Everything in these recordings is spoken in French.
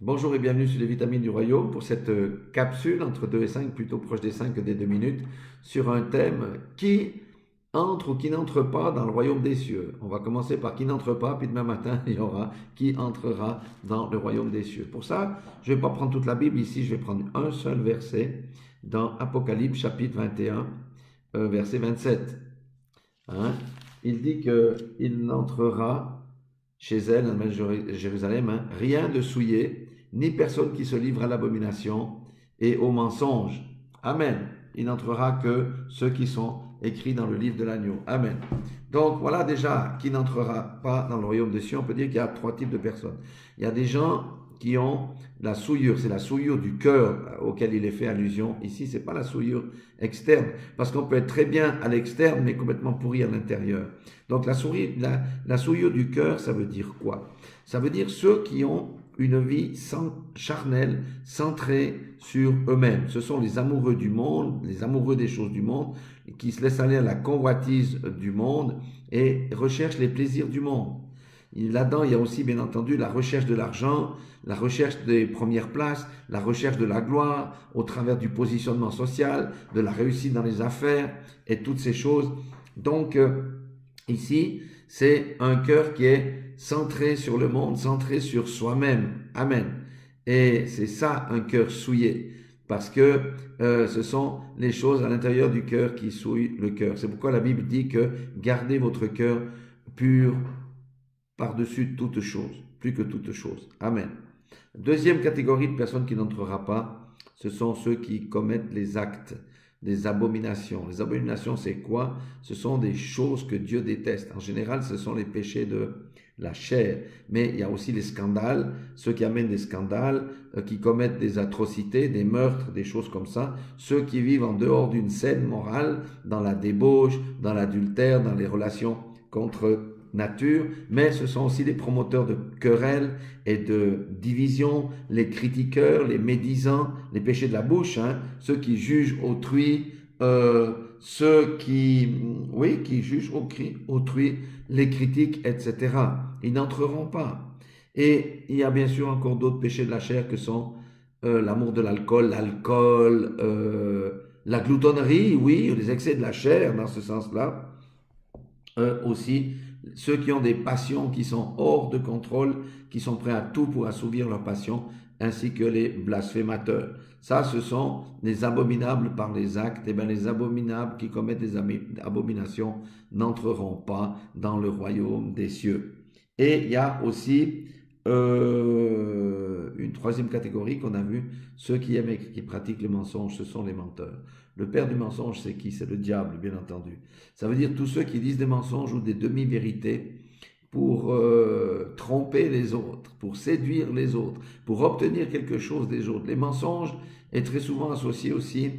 Bonjour et bienvenue sur les vitamines du royaume pour cette capsule entre 2 et 5, plutôt proche des 5 que des 2 minutes, sur un thème qui entre ou qui n'entre pas dans le royaume des cieux. On va commencer par qui n'entre pas, puis demain matin, il y aura qui entrera dans le royaume des cieux. Pour ça, je ne vais pas prendre toute la Bible ici, je vais prendre un seul verset dans Apocalypse chapitre 21, verset 27. Hein? Il dit qu'il n'entrera chez elle, à Jérusalem, hein, rien de souillé, ni personne qui se livre à l'abomination et au mensonge. Amen. Il n'entrera que ceux qui sont écrits dans le livre de l'agneau. Amen. Donc voilà déjà qui n'entrera pas dans le royaume des cieux. On peut dire qu'il y a trois types de personnes. Il y a des gens qui ont la souillure, c'est la souillure du cœur auquel il est fait allusion. Ici, c'est pas la souillure externe, parce qu'on peut être très bien à l'externe, mais complètement pourri à l'intérieur. Donc la souillure du cœur, ça veut dire quoi? Ça veut dire ceux qui ont une vie charnelle, centrée sur eux-mêmes. Ce sont les amoureux du monde, les amoureux des choses du monde, qui se laissent aller à la convoitise du monde et recherchent les plaisirs du monde. Là-dedans, il y a aussi, bien entendu, la recherche de l'argent, la recherche des premières places, la recherche de la gloire au travers du positionnement social, de la réussite dans les affaires et toutes ces choses. Donc, ici, c'est un cœur qui est centré sur le monde, centré sur soi-même. Amen. Et c'est ça, un cœur souillé. Parce que ce sont les choses à l'intérieur du cœur qui souillent le cœur. C'est pourquoi la Bible dit que gardez votre cœur pur par-dessus toute chose, plus que toute chose. Amen. Deuxième catégorie de personnes qui n'entrera pas, ce sont ceux qui commettent les actes, des abominations. Les abominations, c'est quoi? Ce sont des choses que Dieu déteste. En général, ce sont les péchés de la chair. Mais il y a aussi les scandales, ceux qui amènent des scandales, qui commettent des atrocités, des meurtres, des choses comme ça. Ceux qui vivent en dehors d'une saine morale, dans la débauche, dans l'adultère, dans les relations contre nature, mais ce sont aussi les promoteurs de querelles et de divisions, les critiqueurs, les médisants, les péchés de la bouche, hein, ceux qui jugent autrui, ceux qui jugent autrui, les critiques, etc. Ils n'entreront pas. Et il y a bien sûr encore d'autres péchés de la chair que sont l'amour de l'alcool, la gloutonnerie, oui, les excès de la chair dans ce sens-là, aussi ceux qui ont des passions qui sont hors de contrôle, qui sont prêts à tout pour assouvir leurs passions, ainsi que les blasphémateurs. Ça, ce sont les abominables par les actes. Et bien, les abominables qui commettent des abominations n'entreront pas dans le royaume des cieux. Et il y a aussi une troisième catégorie qu'on a vue, ceux qui aiment et qui pratiquent le mensonge, ce sont les menteurs. Le père du mensonge, c'est qui? C'est le diable, bien entendu. Ça veut dire tous ceux qui disent des mensonges ou des demi-vérités pour tromper les autres, pour séduire les autres, pour obtenir quelque chose des autres. Les mensonges est très souvent associé aussi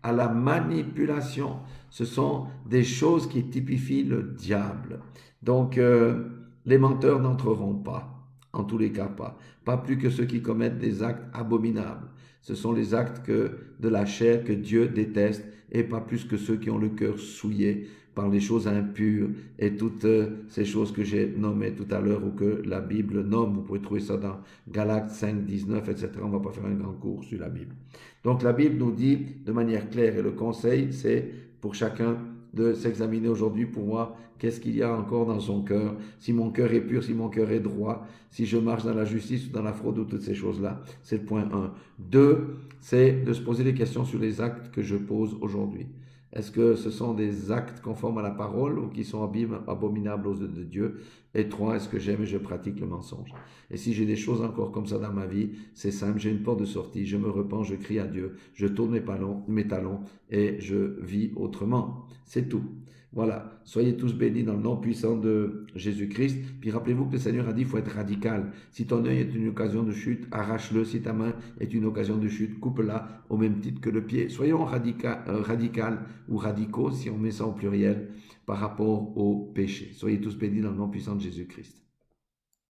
à la manipulation. Ce sont des choses qui typifient le diable. Donc, les menteurs n'entreront pas, en tous les cas pas. Pas plus que ceux qui commettent des actes abominables. Ce sont les actes de la chair que Dieu déteste et pas plus que ceux qui ont le cœur souillé par les choses impures et toutes ces choses que j'ai nommées tout à l'heure ou que la Bible nomme. Vous pouvez trouver ça dans Galates 5, 19, etc. On ne va pas faire un grand cours sur la Bible. Donc la Bible nous dit de manière claire et le conseil, c'est pour chacun de s'examiner aujourd'hui pour voir qu'est-ce qu'il y a encore dans son cœur, si mon cœur est pur, si mon cœur est droit, si je marche dans la justice ou dans la fraude ou toutes ces choses-là. C'est le point 1. 2, c'est de se poser des questions sur les actes que je pose aujourd'hui. Est-ce que ce sont des actes conformes à la parole ou qui sont abominables aux yeux de Dieu? Et 3, est-ce que j'aime et je pratique le mensonge? Et si j'ai des choses encore comme ça dans ma vie, c'est simple, j'ai une porte de sortie, je me repens, je crie à Dieu, je tourne mes talons et je vis autrement. C'est tout. Voilà, soyez tous bénis dans le nom puissant de Jésus-Christ. Puis rappelez-vous que le Seigneur a dit qu'il faut être radical. Si ton œil est une occasion de chute, arrache-le. Si ta main est une occasion de chute, coupe-la au même titre que le pied. Soyons radical ou radicaux, si on met ça au pluriel, par rapport au péché. Soyez tous bénis dans le nom puissant de Jésus-Christ.